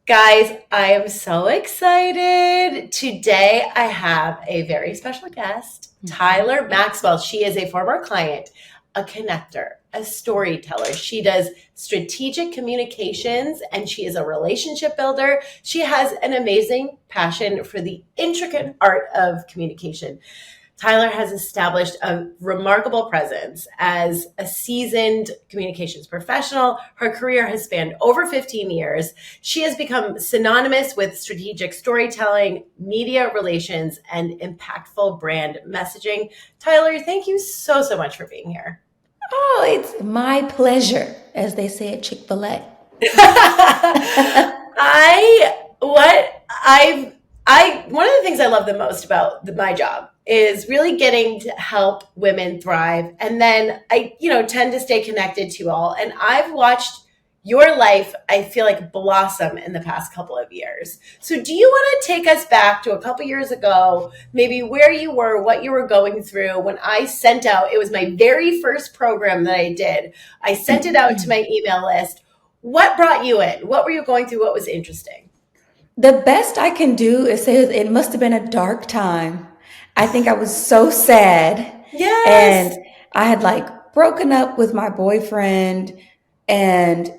Guys, I am so excited. Today I have a very special guest, Mhm. Tialer Maxwell. She is a former client, a connector, a storyteller. She does strategic communications and she is a relationship builder. She has an amazing passion for the intricate art of communication. Tialer has established a remarkable presence as a seasoned communications professional. Her career has spanned over 15 years. She has become synonymous with strategic storytelling, media relations, and impactful brand messaging. Tialer, thank you so much for being here. Oh, it's my pleasure, as they say at Chick-fil-A. I one of the things I love the most about my job is really getting to help women thrive. And then I tend to stay connected to all. And I've watched your life, I feel like, blossom in the past couple of years. So do you want to take us back to a couple years ago, maybe where you were, what you were going through when I sent out, it was my very first program that I did. I sent it out to my email list. What brought you in? What were you going through? What was interesting? The best I can do is say it must have been a dark time. I think I was so sad, and Yes. I had like broken up with my boyfriend, and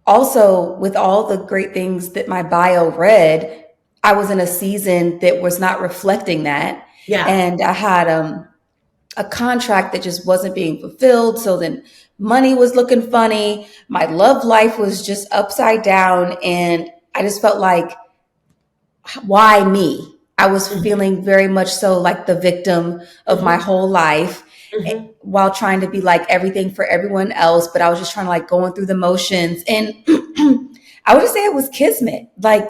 also with all the great things that my bio read, I was in a season that was not reflecting that. Yeah. And I had a contract that just wasn't being fulfilled. So then money was looking funny. My love life was just upside down. And I just felt like, why me? I was Hmm. feeling very much so like the victim of my Hmm. whole life, Hmm. while trying to be like everything for everyone else. But I was just trying to like going through the motions. And I would just say it was kismet. Like,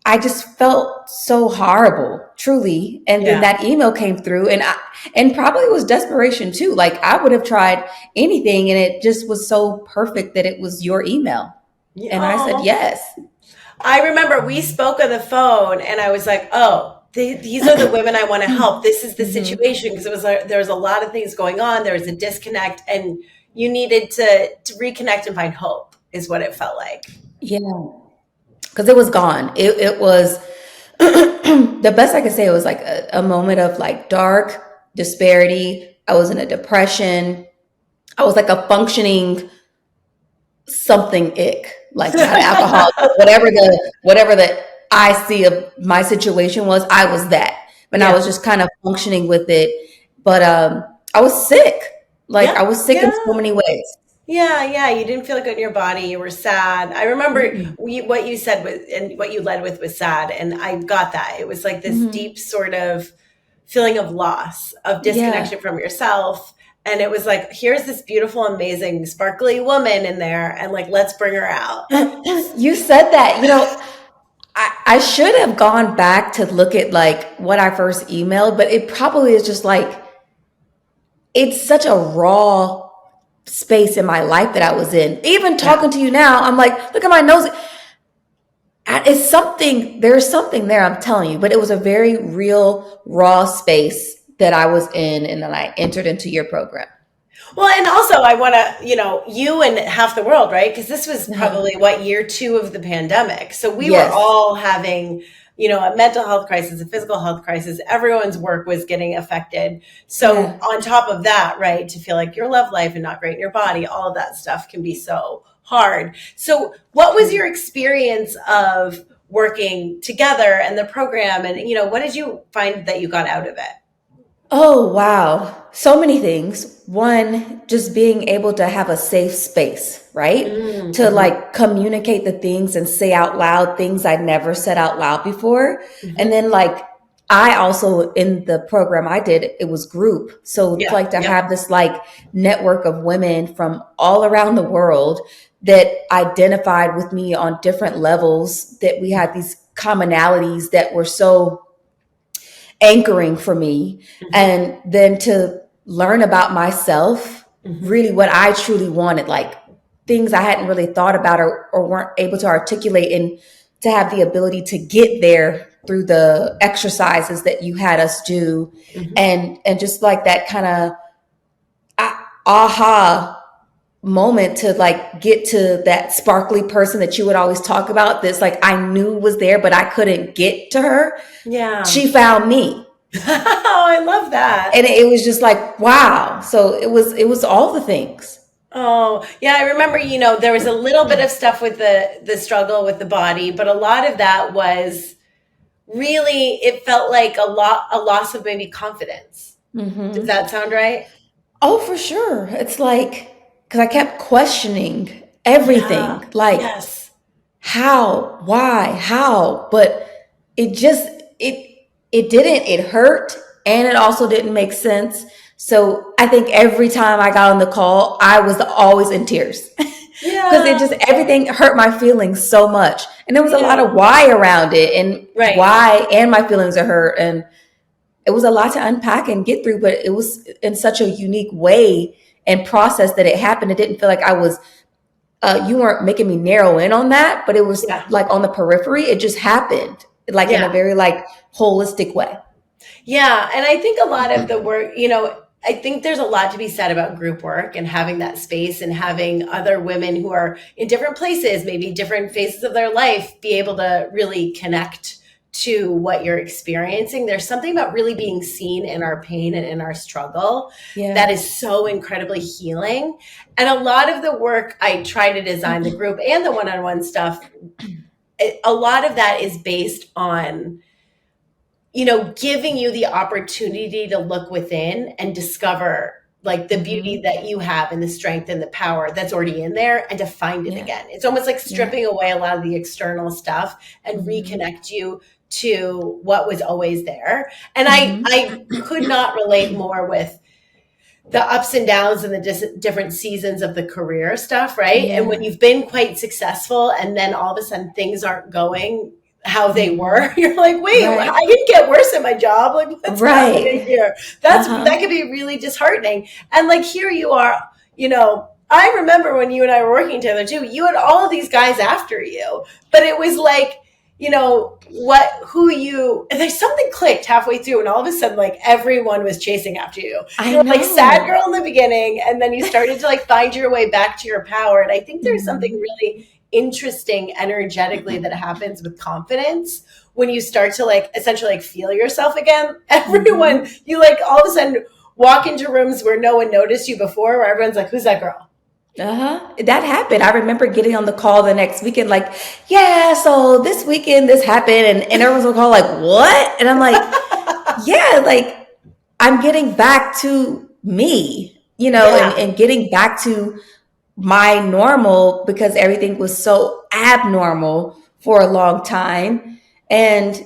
I just felt so horrible, truly. And then Yeah. that email came through, and probably it was desperation too. Like, I would have tried anything, and it just was so perfect that it was your email. Yeah. And I said Oh, yes. I remember we spoke on the phone, and I was like, "Oh, these are the women I want to help. This is the Hmm. situation." Because it was like, there was a lot of things going on. There was a disconnect, and you needed to reconnect and find hope. Is what it felt like. Yeah, because it was gone. It was the best I could say. It was like a moment of like dark disparity. I was in a depression. I was like a functioning something ick, like not alcoholic, but whatever the I see of my situation was, I was that. And I Yeah. was just kind of functioning with it. But I was sick. Like, I Yep. was sick in so Yeah. many ways. Yeah. You didn't feel good in your body. You were sad. I remember Mm-mm. what you said was, and what you led with was sad. And I got that. It was like this Hmm. deep sort of feeling of loss, of Yeah. disconnection from yourself. And it was like, here's this beautiful, amazing, sparkly woman in there. And like, let's bring her out. You said that. I should have gone back to look at like what I first emailed, but it probably is just like, it's such a raw space in my life that I was in. Even Yeah. talking to you now, I'm like, look at my nose. It's something, there's something there, I'm telling you, but it was a very real, raw space that I was in. And then I entered into your program. Well, and also I want to, you and half the world, right? Because this was Uh-huh. probably what year two of the pandemic. So we were Yes. all having, a mental health crisis, a physical health crisis. Everyone's work was getting affected. So Yeah. on top of that, right, to feel like your love life and not great in your body, all of that stuff can be so hard. So what was True. your experience of working together and the program? And, what did you find that you got out of it? Oh, wow. So many things. One, just being able to have a safe space, right? To Mm-hmm. like communicate the things and say out loud things I'd never said out loud before. And Mm-hmm. then, like, I also, in the program I did, it was group. So, Yeah. like, to Yep. have this like network of women from all around the world that identified with me on different levels, that we had these commonalities that were so anchoring for me. Mm-hmm. And then to learn about myself, Mm-hmm. really what I truly wanted, like things I hadn't really thought about, or weren't able to articulate, and to have the ability to get there through the exercises that you had us do. Mm-hmm. And just like that kind of aha moment to like get to that sparkly person that you would always talk about, that's like I knew was there but I couldn't get to her. Yeah. She found me. Oh, I love that. And it was just like, wow. So it was all the things. Oh, yeah, I remember, there was a little bit of stuff with the struggle with the body, but a lot of that was really, it felt like a loss of maybe confidence. Does that sound right? Oh, for sure. It's like, because I kept questioning Yeah. everything, like Yes. how, why, how, but it just, it didn't, it hurt, and it also didn't make sense. So I think every time I got on the call, I was always in tears because it Yeah. just, everything hurt my feelings so much. And there was a lot Yeah. of why around it, and Right. why, and my feelings are hurt. And it was a lot to unpack and get through, but it was in such a unique way and process that it happened. It didn't feel like I was, you weren't making me narrow in on that, but it was Yeah. like on the periphery. It just happened like in a Yeah. very like holistic way. Yeah. And I think a lot of the work, I think there's a lot to be said about group work and having that space and having other women who are in different places, maybe different phases of their life, be able to really connect to what you're experiencing. There's something about really being seen in our pain and in our struggle Yeah. that is so incredibly healing. And a lot of the work I try to design, the group and the one-on-one stuff, a lot of that is based on giving you the opportunity to look within and discover like the beauty that you have and the strength and the power that's already in there, and to find it again. It's almost like stripping away a lot of the external stuff and reconnect you to what was always there. And I could not relate more with the ups and downs and the different seasons of the career stuff, right? And when you've been quite successful and then all of a sudden things aren't going how they were, you're like, wait, I didn't get worse at my job. Like, what's happening here? That could be really disheartening. And like, here you are, I remember when you and I were working together too, you had all of these guys after you, but it was like, and there's something clicked halfway through, and all of a sudden, like, everyone was chasing after you. You were like sad girl in the beginning, and then you started to like find your way back to your power. And I think there's something really interesting energetically that happens with confidence when you start to like essentially like feel yourself again. Everyone, you like all of a sudden walk into rooms where no one noticed you before, where everyone's like, who's that girl? That happened. I remember getting on the call the next weekend, like, yeah, so this weekend this happened, and everyone's on the call like, what? And I'm like, yeah, like I'm getting back to me, and getting back to my normal, because everything was so abnormal for a long time, and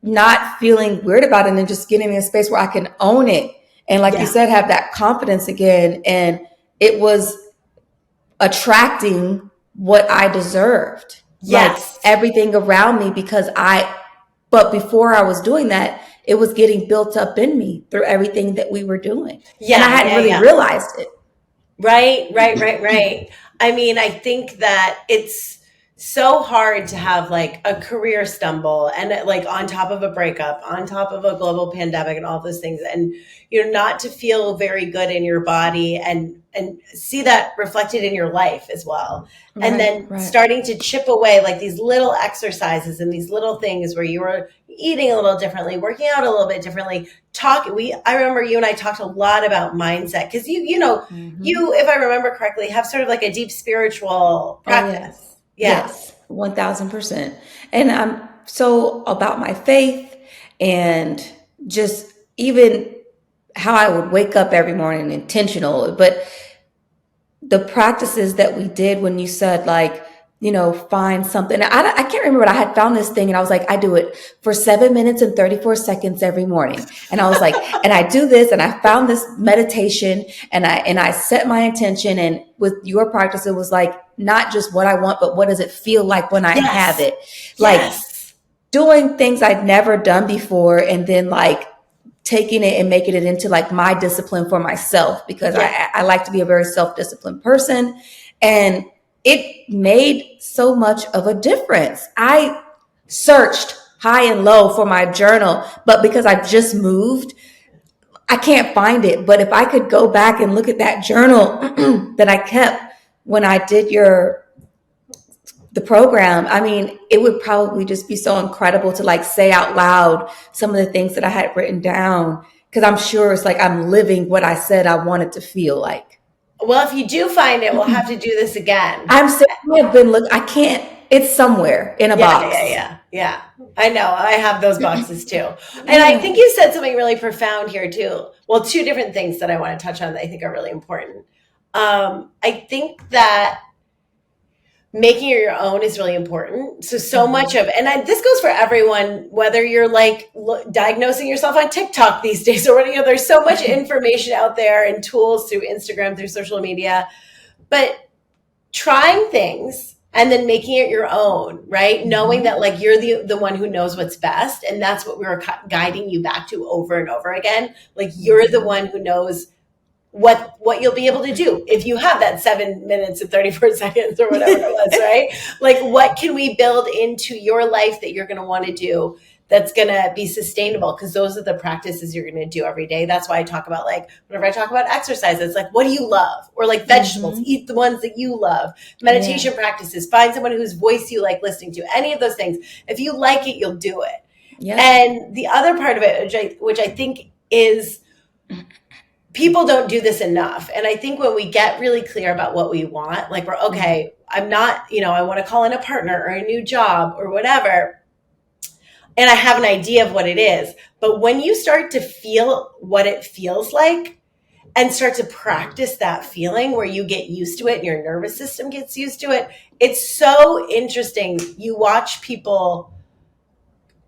not feeling weird about it, and then just getting in a space where I can own it. And like you said, have that confidence again. And it was attracting what I deserved. Like everything around me, but before I was doing that, it was getting built up in me through everything that we were doing. And I hadn't really realized it. Right. I mean, I think that it's so hard to have like a career stumble and like on top of a breakup, on top of a global pandemic and all those things. And not to feel very good in your body and see that reflected in your life as well. And then starting to chip away like these little exercises and these little things where you were eating a little differently, working out a little bit differently, I remember you and I talked a lot about mindset, because you if I remember correctly, have sort of like a deep spiritual practice. Yes, 1000%. And I'm so about my faith, and just even how I would wake up every morning intentional. But the practices that we did when you said like, find something. I can't remember, but I had found this thing and I was like, I do it for 7 minutes and 34 seconds every morning. And I was like, and I do this, and I found this meditation, and I set my intention. And with your practice, it was like, not just what I want, but what does it feel like when I have it? Like doing things I'd never done before, and then like taking it and making it into like my discipline for myself, because I like to be a very self-disciplined person. And it made so much of a difference. I searched high and low for my journal, but because I've just moved, I can't find it. But if I could go back and look at that journal that I kept when I did the program, I mean, it would probably just be so incredible to like say out loud some of the things that I had written down. Cause I'm sure it's like I'm living what I said I wanted to feel like. Well, if you do find it, we'll have to do this again. I'm saying I've been I can't, it's somewhere in a box. Yeah. I know. I have those boxes too. And I think you said something really profound here too. Well, two different things that I want to touch on that I think are really important. I think that making it your own is really important. So much of, and this goes for everyone, whether you're like diagnosing yourself on TikTok these days or what, there's so much information out there and tools through Instagram, through social media, but trying things and then making it your own, right? Knowing that like you're the one who knows what's best. And that's what we were guiding you back to over and over again. Like you're the one who knows what you'll be able to do if you have that 7 minutes and 34 seconds or whatever it was, right? Like what can we build into your life that you're going to want to do that's going to be sustainable? Because those are the practices you're going to do every day. That's why I talk about like, whenever I talk about exercise, it's like, what do you love? Or like vegetables, eat the ones that you love. Meditation practices, find someone whose voice you like listening to, any of those things. If you like it, you'll do it. Yeah. And the other part of it, which I think is, people don't do this enough. And I think when we get really clear about what we want, like we're okay, I'm not, I want to call in a partner or a new job or whatever. And I have an idea of what it is. But when you start to feel what it feels like and start to practice that feeling where you get used to it and your nervous system gets used to it, it's so interesting. You watch people,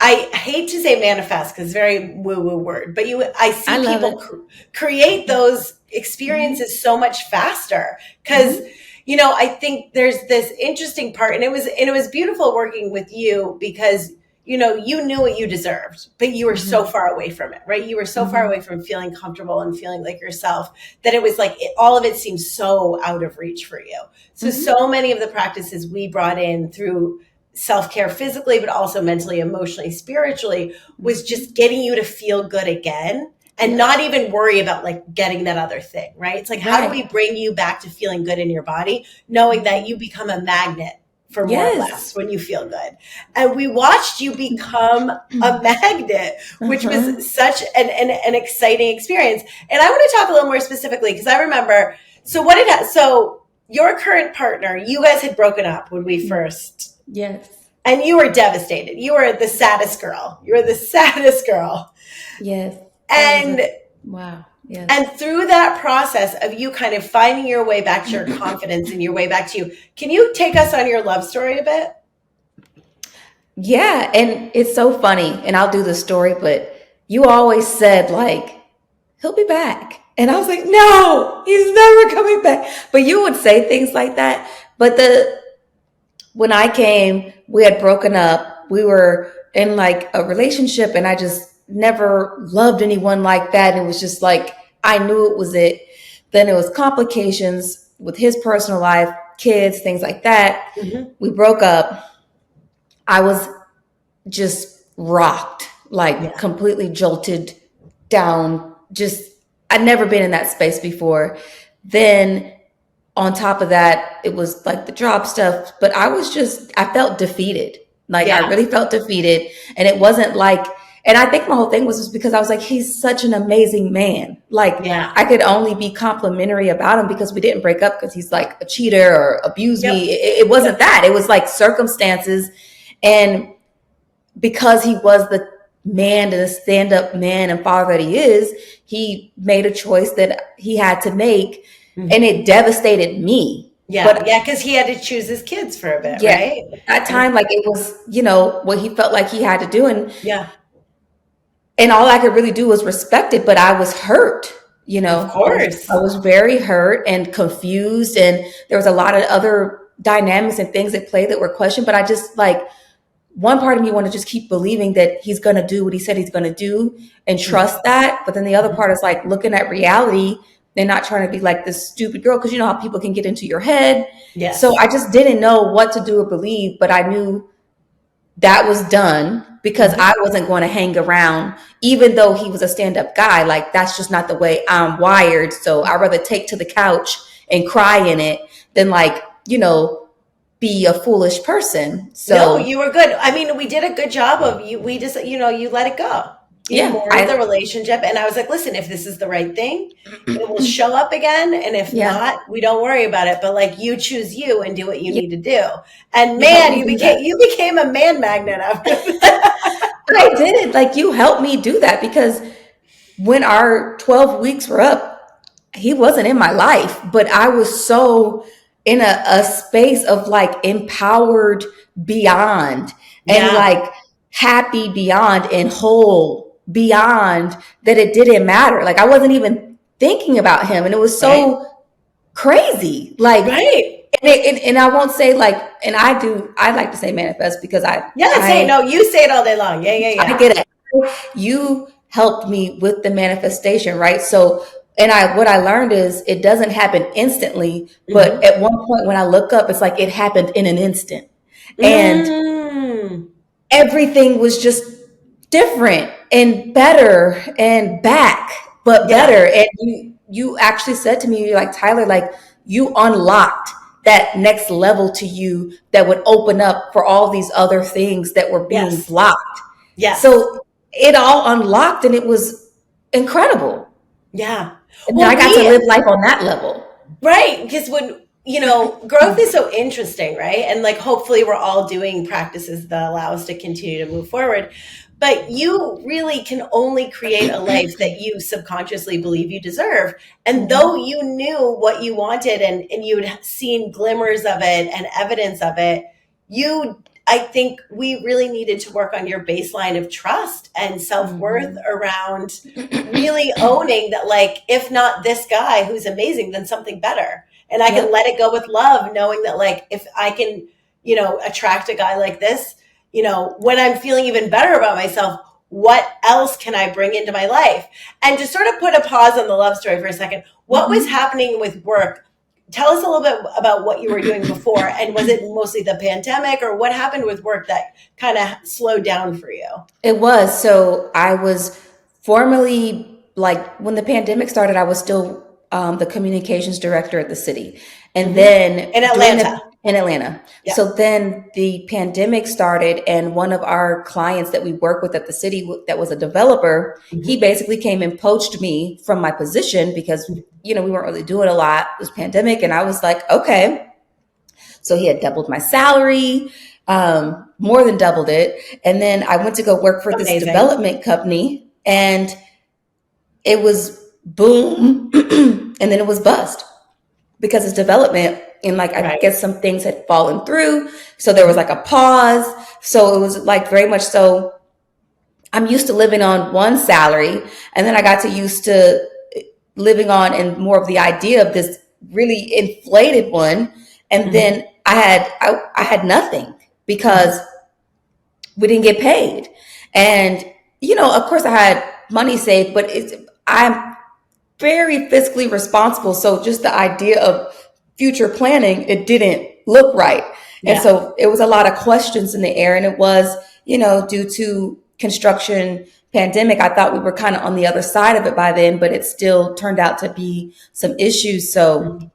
I hate to say manifest because it's a very woo-woo word, but I see people create those experiences so much faster because, I think there's this interesting part, and it was beautiful working with you because, you knew what you deserved, but you were so far away from it, right? You were so far away from feeling comfortable and feeling like yourself that it was like all of it seemed so out of reach for you. So many of the practices we brought in through self-care physically, but also mentally, emotionally, spiritually, was just getting you to feel good again and not even worry about like getting that other thing, right? It's like, how do we bring you back to feeling good in your body, knowing that you become a magnet for more or less when you feel good. And we watched you become a magnet, which was such an exciting experience. And I want to talk a little more specifically because I remember, so your current partner, you guys had broken up when we first. Yes. And you were devastated. You were the saddest girl. You were the saddest girl. Yes. And wow. Yes. And through that process of you kind of finding your way back to your confidence and your way back to you, can you take us on your love story a bit? Yeah. And it's so funny. And I'll do the story, but you always said like, he'll be back. And I was like, no, he's never coming back. But you would say things like that. But when I came, we had broken up. We were in like a relationship and I just never loved anyone like that. And it was just like, I knew it was it. Then it was complications with his personal life, kids, things like that. We broke up. I was just rocked, like completely jolted down. I'd never been in that space before. Then on top of that, it was like the job stuff, but I felt defeated. I really felt defeated. And it wasn't like, and I think my whole thing was because I was like, he's such an amazing man. I could only be complimentary about him because we didn't break up because he's like a cheater or abused me. It wasn't that. It was like circumstances. And because he was the man, the stand-up man and father that he is, he made a choice that he had to make. And it devastated me. Because he had to choose his kids for a bit, right? At that time, like it was, what he felt like he had to do. And all I could really do was respect it, but I was hurt, Of course. I was very hurt and confused. And there was a lot of other dynamics and things at play that were questioned. But I just one part of me wanted to just keep believing that he's going to do what he said he's going to do and trust that. But then the other part is like looking at reality and not trying to be like this stupid girl. Cause you know how people can get into your head. Yes. So I just didn't know what to do or believe, but I knew that was done because I wasn't going to hang around, even though he was a stand-up guy. Like that's just not the way I'm wired. So I'd rather take to the couch and cry in it than like, be a foolish person. No, So you were good. I mean, we did a good job of you. We just, you let it go. You yeah, mourned the relationship. And I was like, listen, if this is the right thing, it will show up again. And if yeah, not, we don't worry about it. But like you choose you and do what you yeah, need to do. And you helped man, me you do became that. you became a man magnet after that. I did. Like you helped me do that because when our 12 weeks were up, he wasn't in my life, but I was so in a space of like empowered beyond and Yeah, like happy beyond and whole beyond that it didn't matter. Like I wasn't even thinking about him. And it was right. so crazy. Like, Right. and I won't say like, and I like to say manifest because Yeah, say no, you say it all day long. Yeah, yeah, I yeah. get it. You helped me with the manifestation, right? So, and what I learned is it doesn't happen instantly, but Hmm. at one point when I look up, it's like it happened in an instant. And Mm. everything was just different and better and back, but Yeah. better. And you actually said to me, you're like, Tyler, like you unlocked that next level to you that would open up for all these other things that were being Yes. blocked. Yes. So it all unlocked and it was incredible. Yeah. And then I Well, got to live life on that level. right. Because when, growth is so interesting, right? And like, hopefully, we're all doing practices that allow us to continue to move forward. But you really can only create a life that you subconsciously believe you deserve. And though Mhm. you knew what you wanted and you'd seen glimmers of it and evidence of it, I think we really needed to work on your baseline of trust and self worth Mhm. around really owning that, like, if not this guy who's amazing, then something better. And I can Yep. let it go with love, knowing that, like, if I can, attract a guy like this, when I'm feeling even better about myself, what else can I bring into my life? And to sort of put a pause on the love story for a second, what was Mhm. happening with work? Tell us a little bit about what you were doing before. And was it mostly the pandemic, or what happened with work that kind of slowed down for you? It was. So I was formerly, like, when the pandemic started, I was still the communications director at the city. And Hmm. then In Atlanta. in Atlanta. Yeah. So then the pandemic started, and one of our clients that we work with at the city that was a developer, he Hmm. basically came and poached me from my position because, we weren't really doing a lot. It was pandemic. And I was like, okay. So he had doubled my salary, more than doubled it. And then I went to go work for this Amazing. development company, and it was boom, and then it was bust because it's development. And like, I Right. guess some things had fallen through. So there was Hmm. like a pause. So it was like very much so I'm used to living on one salary. And then I got to used to living on and more of the idea of this really inflated one. And Hmm. then I had nothing because Hmm. we didn't get paid. And of course I had money saved, but I'm very fiscally responsible. So just the idea of future planning, it didn't look right. And Yeah. so it was a lot of questions in the air. And it was, due to construction pandemic, I thought we were kind of on the other side of it by then, but it still turned out to be some issues. So Mhm.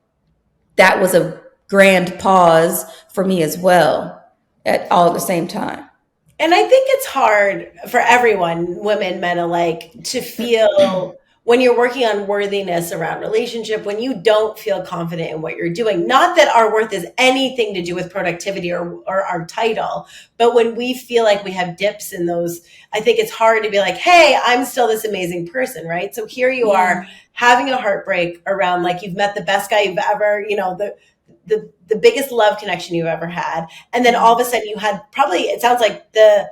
that was a grand pause for me as well at all at the same time. And I think it's hard for everyone, women, men alike, to feel when you're working on worthiness around relationship, when you don't feel confident in what you're doing. Not that our worth is anything to do with productivity or our title, but when we feel like we have dips in those, I think it's hard to be like, hey, I'm still this amazing person, right? So here you are Yeah. having a heartbreak around, like, you've met the best guy you've ever, the biggest love connection you've ever had, and then all of a sudden you had, probably, it sounds like, the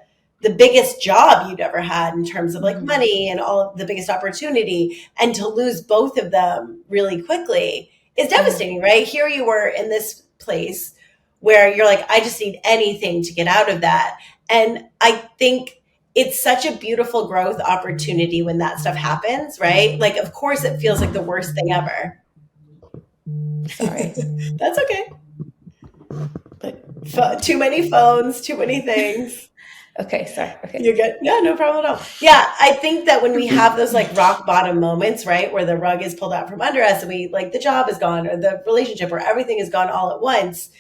biggest job you'd ever had in terms of like Mhm. money and all of the biggest opportunity, and to lose both of them really quickly is Yeah. devastating, right? Here you were in this place where you're like, I just need anything to get out of that. And I think it's such a beautiful growth opportunity when that stuff happens, right? Like, of course it feels like the worst thing ever. Sorry. That's okay. But too many phones, too many things. Okay, sorry. Okay. You're good. Yeah, no problem at all. Yeah, I think that when we have those like rock bottom moments, right, where the rug is pulled out from under us and we like the job is gone or the relationship or everything is gone all at once,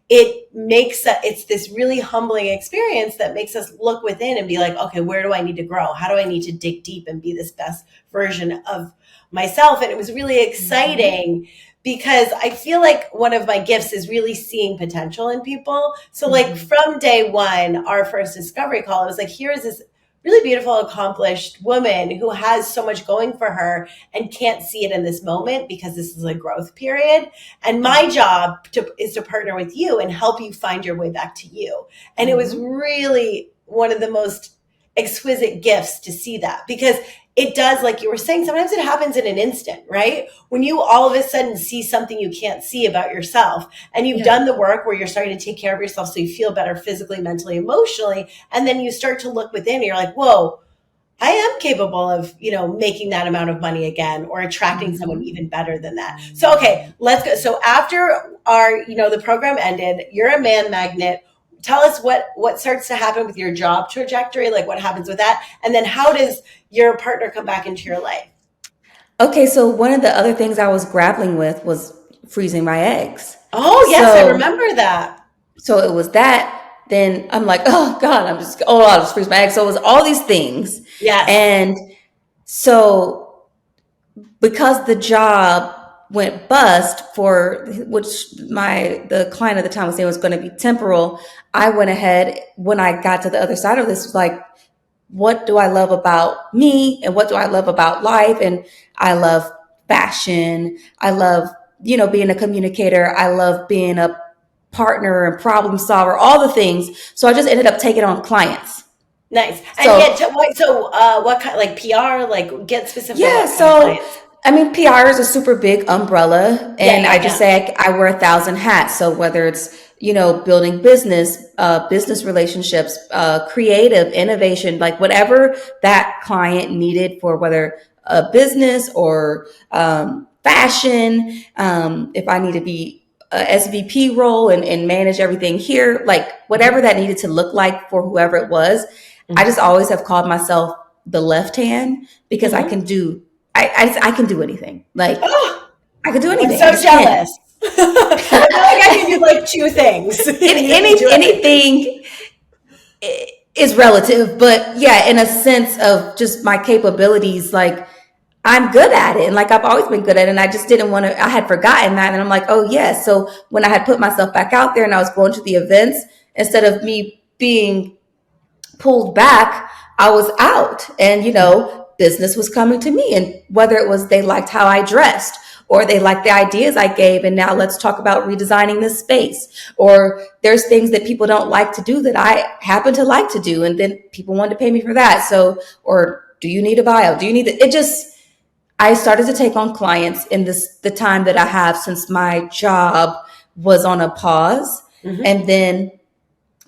it's this really humbling experience that makes us look within and be like, okay, where do I need to grow? How do I need to dig deep and be this best version of myself? And it was really exciting because I feel like one of my gifts is really seeing potential in people. So like from day one, our first discovery call, I was like, here is this really beautiful, accomplished woman who has so much going for her and can't see it in this moment because this is a growth period. And my job is to partner with you and help you find your way back to you. And it was really one of the most exquisite gifts to see that because it does, like you were saying, sometimes it happens in an instant, right? When you all of a sudden see something you can't see about yourself and you've done the work where you're starting to take care of yourself so you feel better physically, mentally, emotionally, and then you start to look within and you're like, whoa, I am capable of, making that amount of money again or attracting someone even better than that. So, okay, let's go. So after the program ended, you're a man magnet. Tell us what starts to happen with your job trajectory, like what happens with that. And then how does your partner come back into your life? Okay, so one of the other things I was grappling with was freezing my eggs. Oh, yes, I remember that. So it was that. Then I'm like, oh God, I'll just freeze my eggs. So it was all these things. Yes. And so because the job went bust for which the client at the time was saying was going to be temporal, I went ahead when I got to the other side of this was like, what do I love about me and what do I love about life? And I love fashion. I love, being a communicator. I love being a partner and problem solver, all the things. So I just ended up taking on clients. Nice. And what kind, like PR, like get specific? Yeah. So, I mean, PR is a super big umbrella. And I just say I wear 1,000 hats. So whether it's, building business relationships, creative innovation, like whatever that client needed for whether a business or fashion, if I need to be a SVP role and manage everything here, like whatever that needed to look like for whoever it was, I just always have called myself the left hand because I can do, I can do anything. Like I can do anything. I'm so jealous. I feel like I can do like two things. Anything is relative, but yeah, in a sense of just my capabilities, like I'm good at it. And like I've always been good at it. And I just didn't want to, I had forgotten that. And I'm like, oh yes. So when I had put myself back out there and I was going to the events, instead of me being pulled back, I was out and, business was coming to me. And whether it was they liked how I dressed or they liked the ideas I gave. And now let's talk about redesigning this space. Or there's things that people don't like to do that I happen to like to do. And then people wanted to pay me for that. So, or do you need a bio? Do you need I started to take on clients in the time that I have since my job was on a pause. And then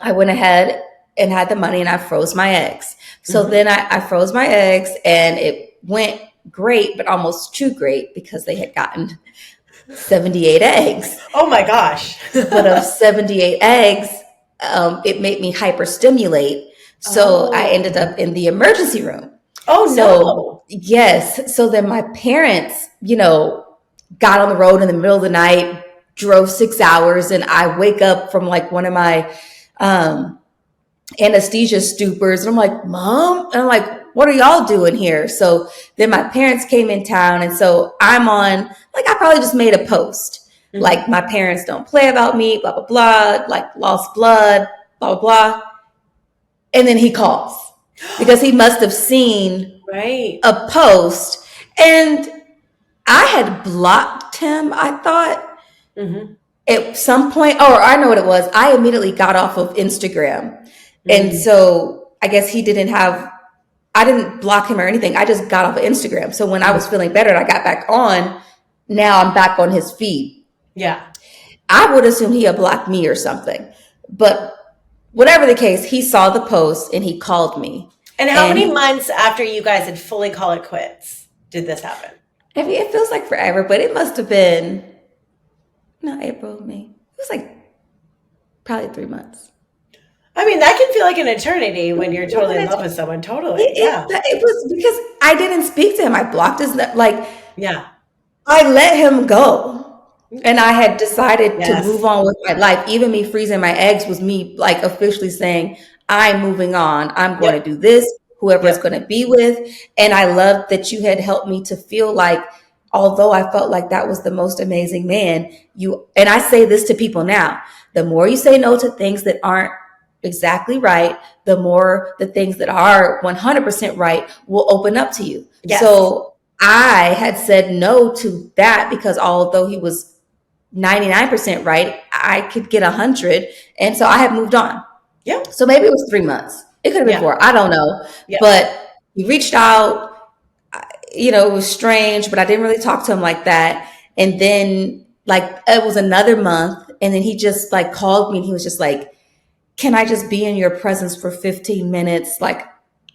I went ahead and had the money and I froze my eggs. So then I froze my eggs and it went great, but almost too great because they had gotten 78 eggs. Oh my gosh. But of 78 eggs, it made me hyperstimulate. So I ended up in the emergency room. Oh, no. Yes. So then my parents, got on the road in the middle of the night, drove 6 hours, and I wake up from like one of my anesthesia stupors. And I'm like, Mom? And I'm like, what are y'all doing here? So then my parents came in town. And so I'm on, like, I probably just made a post. Like, my parents don't play about me, blah, blah, blah, like lost blood, blah, blah, blah. And then he calls because he must have seen a post. And I had blocked him, I thought, at some point. Or I know what it was. I immediately got off of Instagram. And so I guess I didn't block him or anything. I just got off of Instagram. So when I was feeling better and I got back on, now I'm back on his feed. Yeah. I would assume he had blocked me or something. But whatever the case, he saw the post and he called me. And how many months after you guys had fully called it quits did this happen? I mean, it feels like forever, but it must have been, April, May. It was like probably 3 months. I mean, that can feel like an eternity when you're totally in love with someone. Totally. Yeah. It was because I didn't speak to him. I blocked his, like, Yeah. I let him go. And I had decided to move Yes. on with my life. Even me freezing my eggs was me like officially saying, I'm moving on. I'm going to Yep. do this, whoever it's Yep. going to be with. And I love that you had helped me to feel like, although I felt like that was the most amazing man, and I say this to people now, the more you say no to things that aren't exactly right, the more the things that are 100% right will open up to you. Yes. So I had said no to that because although he was 99% right, I could get 100. And so I had moved on. Yep. So maybe it was 3 months. It could have been Yeah. 4. I don't know. Yep. But he reached out, it was strange, but I didn't really talk to him like that. And then like it was another month. And then he just like called me and he was just like, can I just be in your presence for 15 minutes? Like,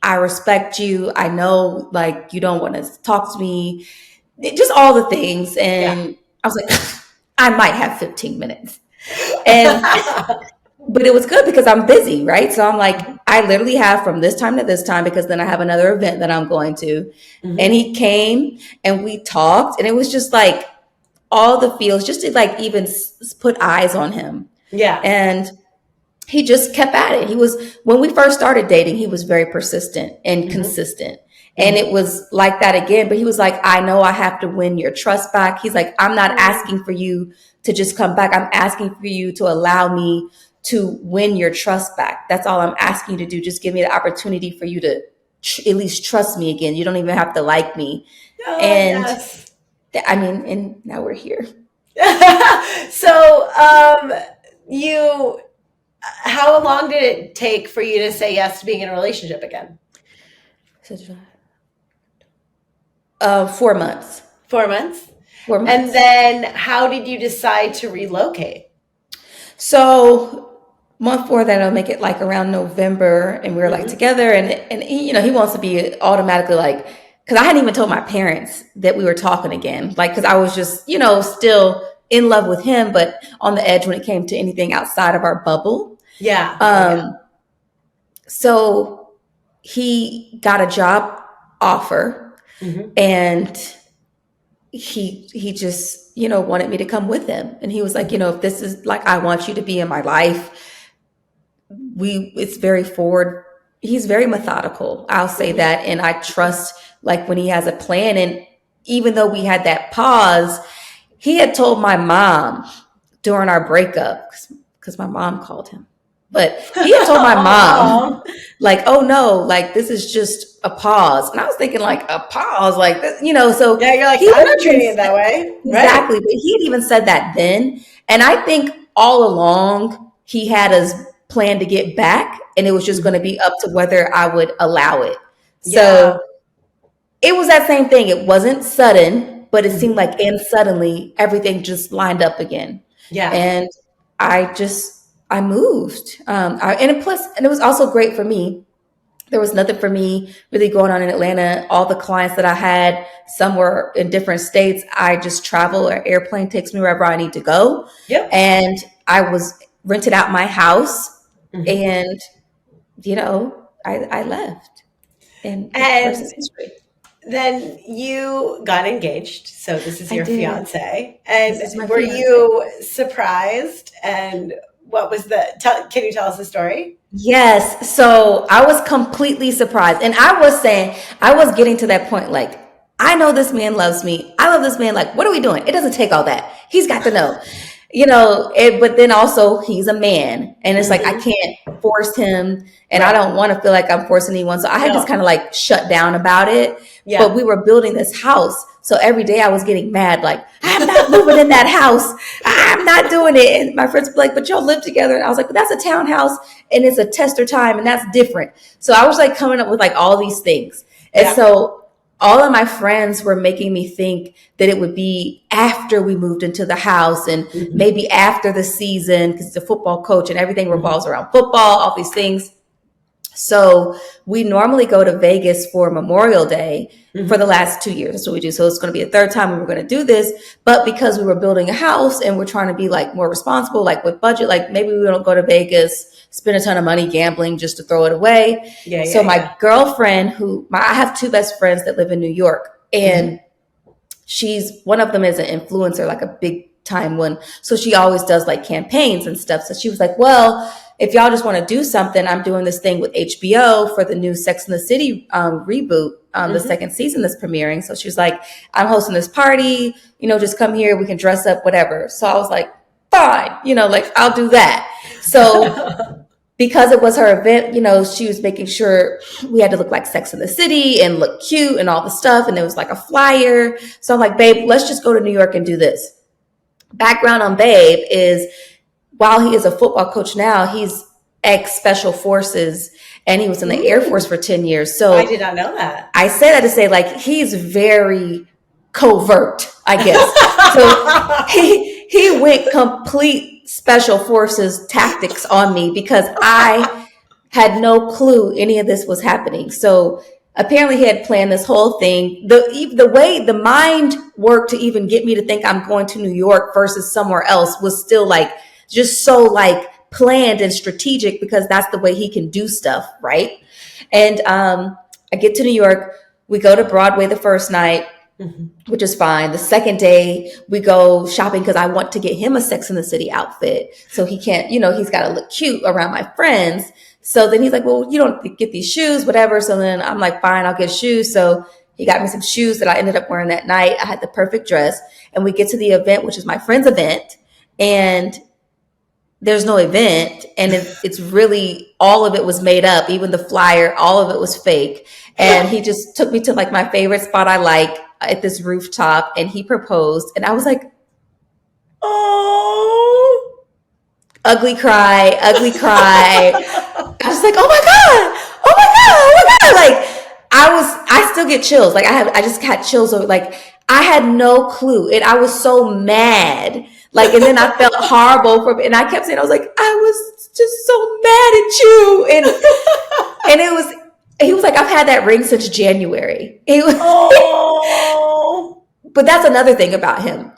I respect you. I know like you don't want to talk to me. Just all the things. Yeah. And I was like, I might have 15 minutes. And but it was good because I'm busy, right? So I'm like, I literally have from this time to this time because then I have another event that I'm going to. And Hmm. he came and we talked, and it was just like all the feels, just to like even put eyes on him. Yeah. And he just kept at it. He was, when we first started dating, he was very persistent and Hmm. consistent. And Hmm. it was like that again. But he was like, I know I have to win your trust back. He's like, I'm not asking for you to just come back. I'm asking for you to allow me to win your trust back. That's all I'm asking you to do. Just give me the opportunity for you to at least trust me again. You don't even have to like me. Oh, And yes. I mean, and now we're here. So, you, how long did it take for you to say yes to being in a relationship again? 4 months. 4 months. And4 months. then how did you decide to relocate? So month 4, that'll make it like around November, and we were like Hmm. together, and he, he wants to be automatically like, because I hadn't even told my parents that we were talking again, like because I was just still in love with him, but on the edge when it came to anything outside of our bubble. Yeah. Oh, yeah. Um, so he got a job offer, Hmm. and he just wanted me to come with him, and he was like, Hmm. if this is like, I want you to be in my life. It's very forward. He's very methodical, I'll say Hmm. that, and I trust like when he has a plan. And even though we had that pause, he had told my mom during our breakup, because my mom called him, but he had told my mom Oh, like, oh no, like this is just a pause. And I was thinking like a pause, like this, so yeah. You're like, he I'm had not even treating it that way. Right. exactly, but he had even said that then. And I think all along he had us planned to get back, and it was just going to Hmm. be up to whether I would allow it. Yeah. So it was that same thing. It wasn't sudden, but it seemed Hmm. like, and suddenly everything just lined up again. Yeah. And I moved. And it was also great for me. There was nothing for me really going on in Atlanta. All the clients that I had, some were in different states. I just travel, or airplane takes me wherever I need to go. Yep. And I was rented out my house, Hmm. and, I left, and the rest And is history. then you got engaged. So this is I your did. fiance. This And is my were fiance. you surprised? And what was can you tell us the story? Yes. So I was completely surprised. And I was saying, I was getting to that point like, I know this man loves me. I love this man. Like, what are we doing? It doesn't take all that. He's got to know, but then also he's a man. And it's like, I Hmm. can't force him, and I Right. don't want to feel like I'm forcing anyone. So I had just No. kind of like shut down about it. But Yeah. we were building this house. So every day I was getting mad, like, I'm not moving in that house. I'm not doing it. And my friends would be like, but y'all live together. And I was like, but that's a townhouse, and it's a tester time, and that's different. So I was like coming up with like all these things. And Yeah. so all of my friends were making me think that it would be after we moved into the house, and Hmm. maybe after the season, because it's a football coach and everything Hmm. revolves around football, all these things. So we normally go to Vegas for Memorial Day for the last 2 years. That's what we do. So it's going to be a third time we were going to do this. But because we were building a house and we're trying to be like more responsible, like with budget, like maybe we don't go to Vegas, spend a ton of money gambling just to throw it away. So my girlfriend, I have two best friends that live in New York, and one of them is an influencer, like a big time one. So she always does like campaigns and stuff. So she was like, well, if y'all just want to do something, I'm doing this thing with HBO for the new Sex and the City reboot, the second season that's premiering. So she was like, I'm hosting this party, just come here. We can dress up, whatever. So I was like, fine, like I'll do that. So because it was her event, she was making sure we had to look like Sex and the City and look cute and all the stuff. And there was like a flyer. So I'm like, babe, let's just go to New York and do this. Background on Babe is, while he is a football coach now, he's ex-Special Forces, and he was in the Air Force for 10 years. So I did not know that. I say that to say, like, he's very covert, I guess. So he went complete Special Forces tactics on me because I had no clue any of this was happening. So apparently he had planned this whole thing. The way the mind worked to even get me to think I'm going to New York versus somewhere else was still like just so like planned and strategic, because that's the way he can do stuff, right? And I get to New York. We go to Broadway the first night, which is fine. The second day we go shopping because I want to get him a Sex and the City outfit. So he can't, he's got to look cute around my friends. So then he's like, well, you don't get these shoes, whatever. So then I'm like, fine, I'll get shoes. So he got me some shoes that I ended up wearing that night. I had the perfect dress, and we get to the event, which is my friend's event. And there's no event, and it's really, all of it was made up. Even the flyer, all of it was fake. And he just took me to like my favorite spot I like at this rooftop, and he proposed. And I was like, oh, ugly cry. I was like, oh my God. Like I still get chills. Like I just had chills over, like I had no clue. And I was so mad. Like, and then I felt horrible and I kept saying, I was like, I was just so mad at you. And he was like, I've had that ring since January. But that's another thing about him.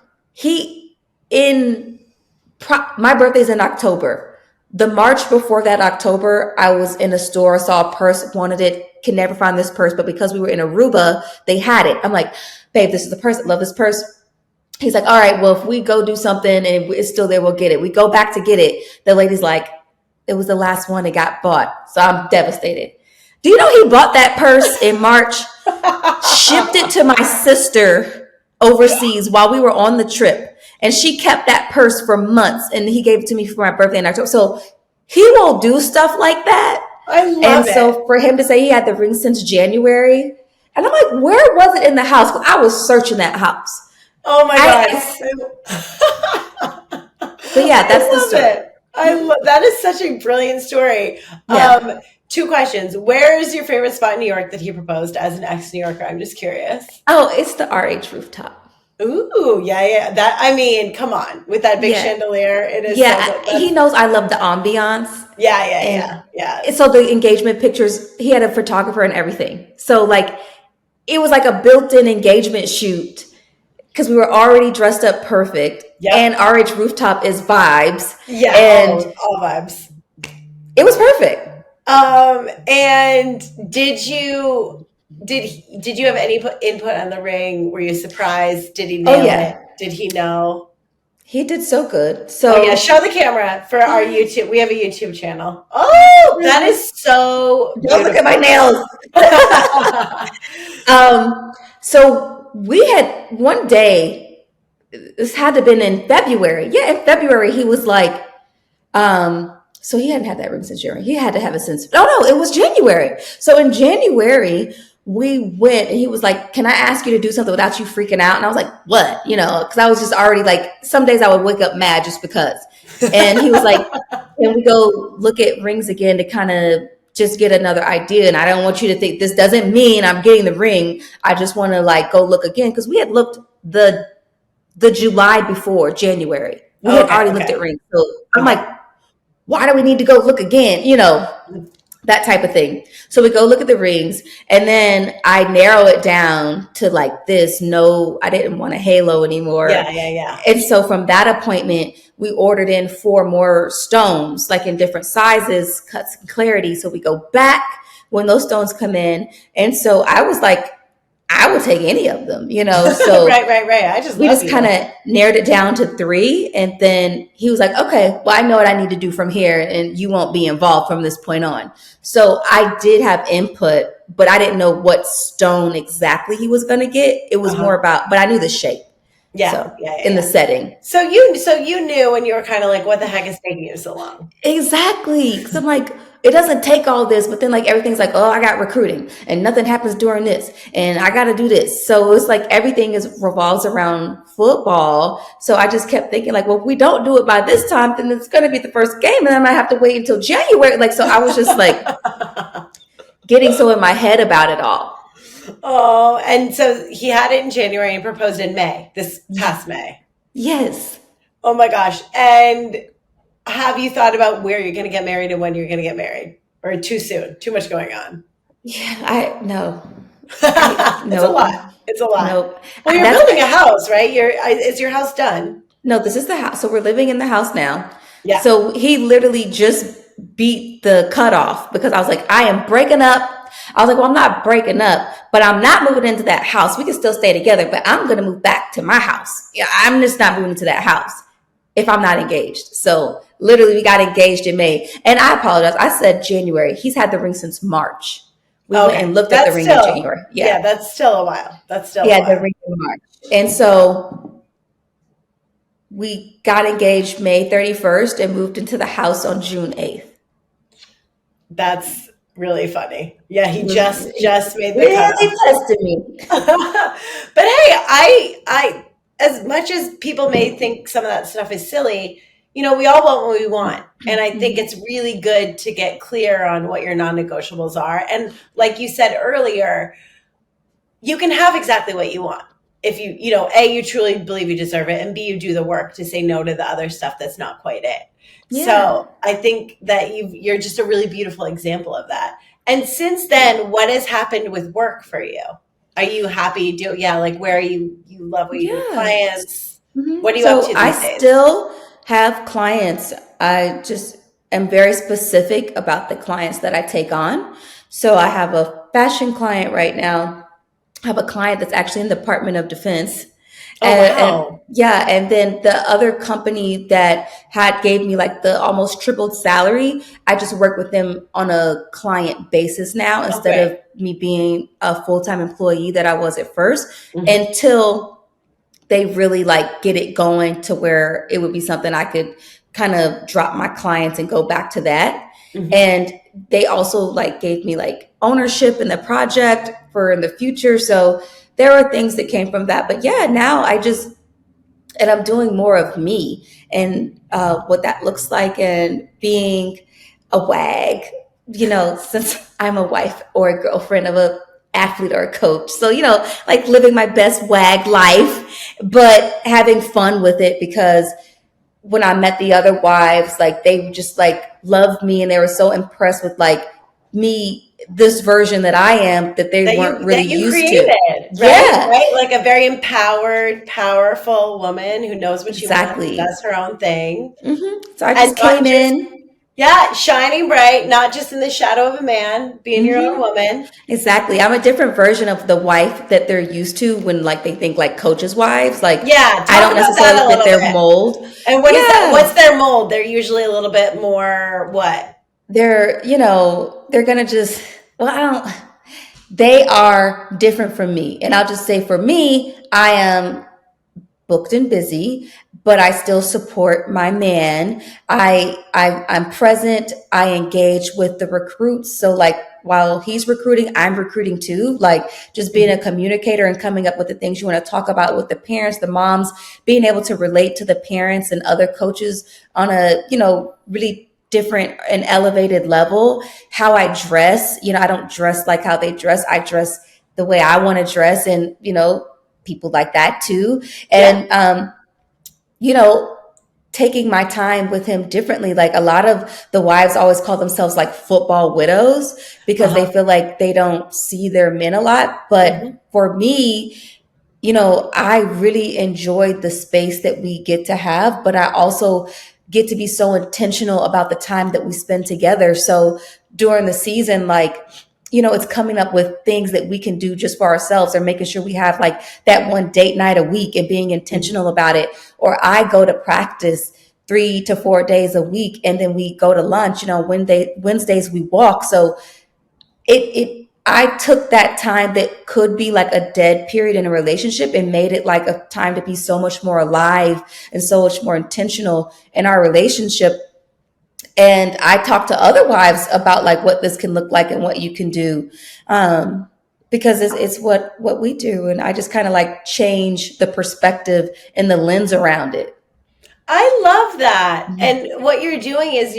My birthday's in October. The March before that October, I was in a store, saw a purse, wanted it, can never find this purse. But because we were in Aruba, they had it. I'm like, babe, this is the purse. I love this purse. He's like, all right, well, if we go do something and it's still there, we'll get it. We go back to get it. The lady's like, it was the last one that got bought. So I'm devastated. Do you know he bought that purse in March, shipped it to my sister overseas while we were on the trip, and she kept that purse for months, and he gave it to me for my birthday in October. So he will do stuff like that. I love it. And so for him to say he had the ring since January, and I'm like, where was it in the house? Because I was searching that house. Oh my God. But yeah, that's the story. That is such a brilliant story. Yeah. 2 questions. Where is your favorite spot in New York that he proposed as an ex-New Yorker? I'm just curious. Oh, it's the RH rooftop. Ooh, yeah. That, I mean, come on. With that big chandelier, it is. Yeah, he knows I love the ambiance. Yeah. So the engagement pictures, he had a photographer and everything. So like, it was like a built-in engagement shoot, because we were already dressed up perfect. Yep. And RH rooftop is vibes. Yeah, and all vibes. It was perfect. And did you have any input on the ring? Were you surprised? Did he nail it? Did he know? He did so good. So show the camera for our YouTube. We have a YouTube channel. Oh, that is so beautiful. Don't look at my nails. So we had one day, this had to have been in February. Yeah, in February, he was like, so he hadn't had that ring since January. He had to have it since, no, it was January. So in January, we went and he was like, can I ask you to do something without you freaking out? And I was like, what? Because I was just already like, some days I would wake up mad just because. And he was like, can we go look at rings again to kind of just get another idea? And I don't want you to think this doesn't mean I'm getting the ring. I just want to like go look again. Because we had looked the July before January. We had already looked at rings. So I'm like, why do we need to go look again? that type of thing. So we go look at the rings, and then I narrow it down to like this. No, I didn't want a halo anymore. Yeah. And so from that appointment, we ordered in 4 more stones, like in different sizes, cuts, and clarity. So we go back when those stones come in. And so I was like, I would take any of them, you know? So Right. I just we love just you. kind of narrowed it down to 3. And then he was like, okay, well, I know what I need to do from here, and you won't be involved from this point on. So I did have input, but I didn't know what stone exactly he was going to get. It was more about, but I knew the shape. So in the setting. So you knew, and you were kind of like, what the heck is taking you so long? Exactly. Because I'm like, it doesn't take all this, but then like everything's like, oh, I got recruiting and nothing happens during this and I got to do this. So it's like everything revolves around football. So I just kept thinking like, well, if we don't do it by this time, then it's going to be the first game and then I might have to wait until January. Like, so I was just like getting so in my head about it all. Oh, and so he had it in January and proposed in May, this past May. Yes. Oh my gosh. And have you thought about where you're going to get married and when you're going to get married? Or too soon? Too much going on? Yeah, no. It's a lot. It's a lot. Nope. Well, you're building a house, right? Is your house done? No, this is the house. So we're living in the house now. Yeah. So he literally just beat the cutoff because I was like, I am breaking up. I was like, well, I'm not breaking up, but I'm not moving into that house. We can still stay together, but I'm going to move back to my house. Yeah, I'm just not moving into that house if I'm not engaged. So literally we got engaged in May. And I apologize. I said January. He's had the ring since March. We went and looked at the ring in January. Yeah, that's still a while. The ring in March. And so we got engaged May 31st and moved into the house on June 8th. That's really funny. Yeah, he just made the cutoff. Really tested me. But hey, I as much as people may think some of that stuff is silly, you know, we all want what we want. And I think it's really good to get clear on what your non-negotiables are. And like you said earlier, you can have exactly what you want. If you know, A, you truly believe you deserve it, and B, you do the work to say no to the other stuff that's not quite it. Yeah. So I think that you're just a really beautiful example of that. And since then, what has happened with work for you? Are you happy? Where are you love what you do with clients? Mm-hmm. What are you up to these days? I still have clients. I just am very specific about the clients that I take on. So I have a fashion client right now. I have a client that's actually in the Department of Defense. Wow. And then the other company that gave me like the almost tripled salary, I just work with them on a client basis now instead of me being a full-time employee that I was at first, until they really like get it going to where it would be something I could kind of drop my clients and go back to that. Mm-hmm. And they also like gave me like ownership in the project for in the future. So there are things that came from that. But yeah, now I'm doing more of me and what that looks like, and being a wag, you know, since I'm a wife or a girlfriend of a athlete or a coach. So, you know, like living my best wag life, but having fun with it, because when I met the other wives, like they just like loved me and they were so impressed with like me, this version that I am, that they weren't really used to. Right? Yeah. Right? Like a very empowered, powerful woman who knows what she wants, does her own thing. Mm-hmm. So I just came in. Yeah, shining bright, not just in the shadow of a man, being your own woman. Exactly. I'm a different version of the wife that they're used to when like they think like coaches' wives. Like, I don't necessarily fit their mold. And what is that? What's their mold? They're usually a little bit more what? They're, you know, they're gonna just, they are different from me. And I'll just say for me, I am booked and busy, but I still support my man. I'm present. I engage with the recruits. So like while he's recruiting, I'm recruiting too. Like just being a communicator and coming up with the things you want to talk about with the parents, the moms, being able to relate to the parents and other coaches on a, you know, really different and elevated level. How I dress, you know, I don't dress like how they dress. I dress the way I want to dress, and, you know, people like that too. And, you know, taking my time with him differently. Like a lot of the wives always call themselves like football widows because they Uh-huh. feel like they don't see their men a lot. Hmm. But for me, I really enjoyed the space that we get to have, but I also get to be so intentional about the time that we spend together. So during the season, like, it's coming up with things that we can do just for ourselves or making sure we have like that one date night a week and being Hmm. intentional about it. Or I go to practice 3 to 4 days a week and then we go to lunch, Wednesdays we walk. So I took that time that could be like a dead period in a relationship and made it like a time to be so much more alive and so much more intentional in our relationship. And I talked to other wives about like what this can look like and what you can do. Because it's what we do. And I just kind of like change the perspective and the lens around it. I love that. Mhm. And what you're doing is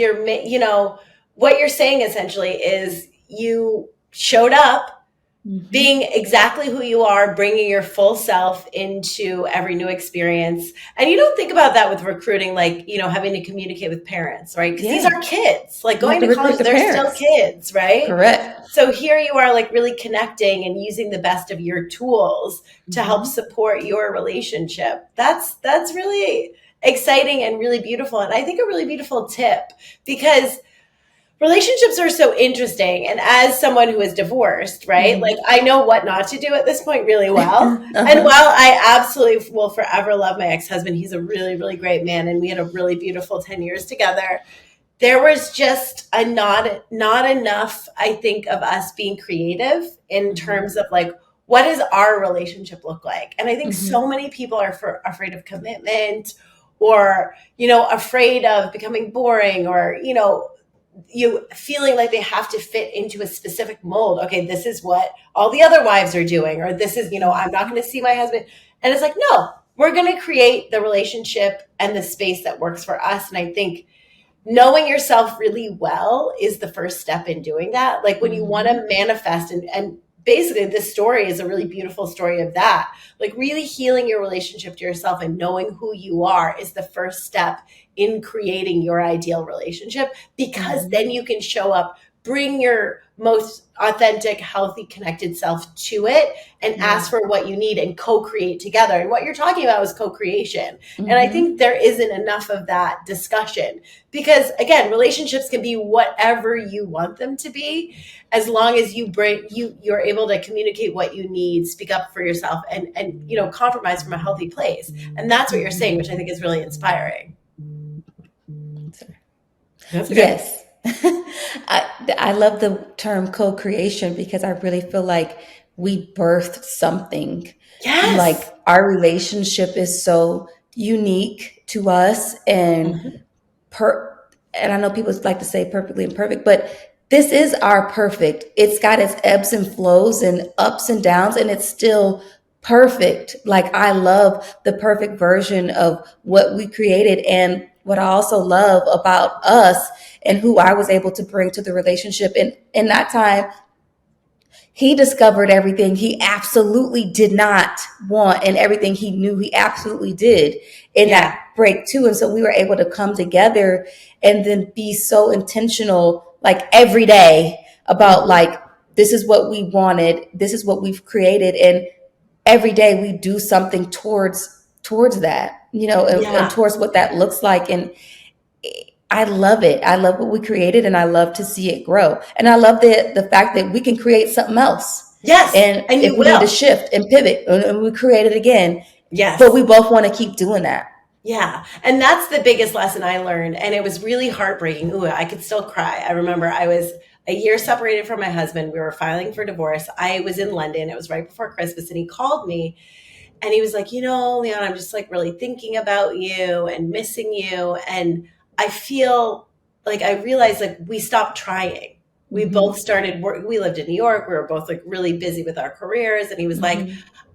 what you're saying essentially is you showed up Mhm. being exactly who you are, bringing your full self into every new experience. And you don't think about that with recruiting, like, having to communicate with parents, right? Because these Yeah. are kids, like You have going to to recruit college, the they're still parents. kids, right? Correct. So here you are, like really connecting and using the best of your tools to help Mhm. support your relationship. That's really exciting and really beautiful. And I think a really beautiful tip because relationships are so interesting. And as someone who is divorced, right, like Mhm. I know what not to do at this point really well. And Uh-huh. while I absolutely will forever love my ex-husband, he's a really, really great man. And we had a really beautiful 10 years together. There was just a not enough, I think, of us being creative in Mhm. terms of like, what does our relationship look like? And I think Mhm. so many people are afraid of commitment or, afraid of becoming boring or, you feeling like they have to fit into a specific mold. Okay, this is what all the other wives are doing, or this is, I'm not going to see my husband. And it's like, no, we're going to create the relationship and the space that works for us. And I think knowing yourself really well is the first step in doing that. Like when you want Mhm. to manifest and basically this story is a really beautiful story of that. Like really healing your relationship to yourself and knowing who you are is the first step in creating your ideal relationship because Mhm. then you can show up, bring your most authentic, healthy, connected self to it and Yeah. ask for what you need and co-create together. And what you're talking about is co-creation. And I think Mhm. there isn't enough of that discussion because again, relationships can be whatever you want them to be as long as you're able to communicate what you need, speak up for yourself and compromise from a healthy place. And that's what you're saying, which I think is really inspiring. Sorry. That's okay. Yes. I love the term co-creation because I really feel like we birthed something. Like Yes. our relationship is so unique to us Mhm. per and I know people like to say perfectly imperfect, but this is our perfect. It's got its ebbs and flows and ups and downs, and it's still perfect. Like I love the perfect version of what we created. And what I also love about us and who I was able to bring to the relationship in that time, he discovered everything he absolutely did not want and everything he knew he absolutely did in Yeah. that break too. And so we were able to come together and then be so intentional like every day about Mhm. like this is what we wanted, this is what we've created, and every day we do something towards that, and Yeah. towards what that looks like. And I love it. I love what we created and I love to see it grow. And I love the fact that we can create something else. Yes. And And you if we need to will. shift and pivot and we create it again, but we Yes. both want to keep doing that. Yeah. And that's the biggest lesson I learned. And it was really heartbreaking. Ooh, I could still cry. I remember I was a year separated from my husband. We were filing for divorce. I was in London. It was right before Christmas. And he called me and he was like, Leon, I'm just like really thinking about you and missing you. And I feel like I realized like we stopped trying. We both started work. We lived in New York. We were both like really busy with our careers. And he was like,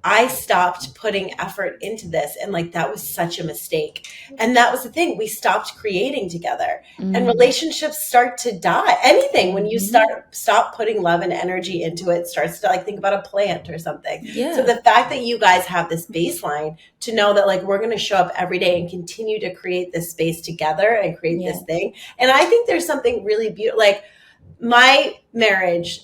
I stopped putting effort into this. And like, that was such a mistake. And that was the thing. We stopped creating together, and relationships start to die. Anything, when you stop putting love and energy into it, starts to, like, think about a plant or something. Yeah. So the fact that you guys have this baseline to know that like, we're going to show up every day and continue to create this space together and create this thing. And I think there's something really beautiful. Like, my marriage,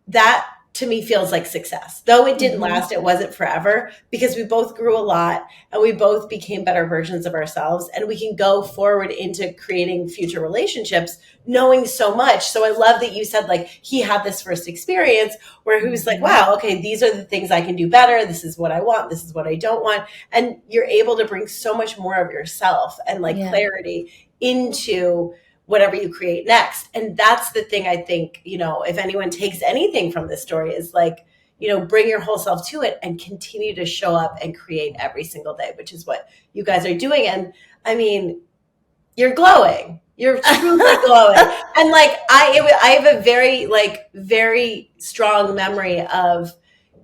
that to me feels like success. Though it didn't last, it wasn't forever, because we both grew a lot and we both became better versions of ourselves, and we can go forward into creating future relationships knowing so much. So I love that you said like he had this first experience where he was like, wow, okay, these are the things I can do better. This is what I want. This is what I don't want. And you're able to bring so much more of yourself and like clarity into whatever you create next. And that's the thing, I think, you know, if anyone takes anything from this story, is like, you know, bring your whole self to it and continue to show up and create every single day, which is what you guys are doing. And I mean, you're glowing. You're truly glowing. And like, I have a very strong memory of,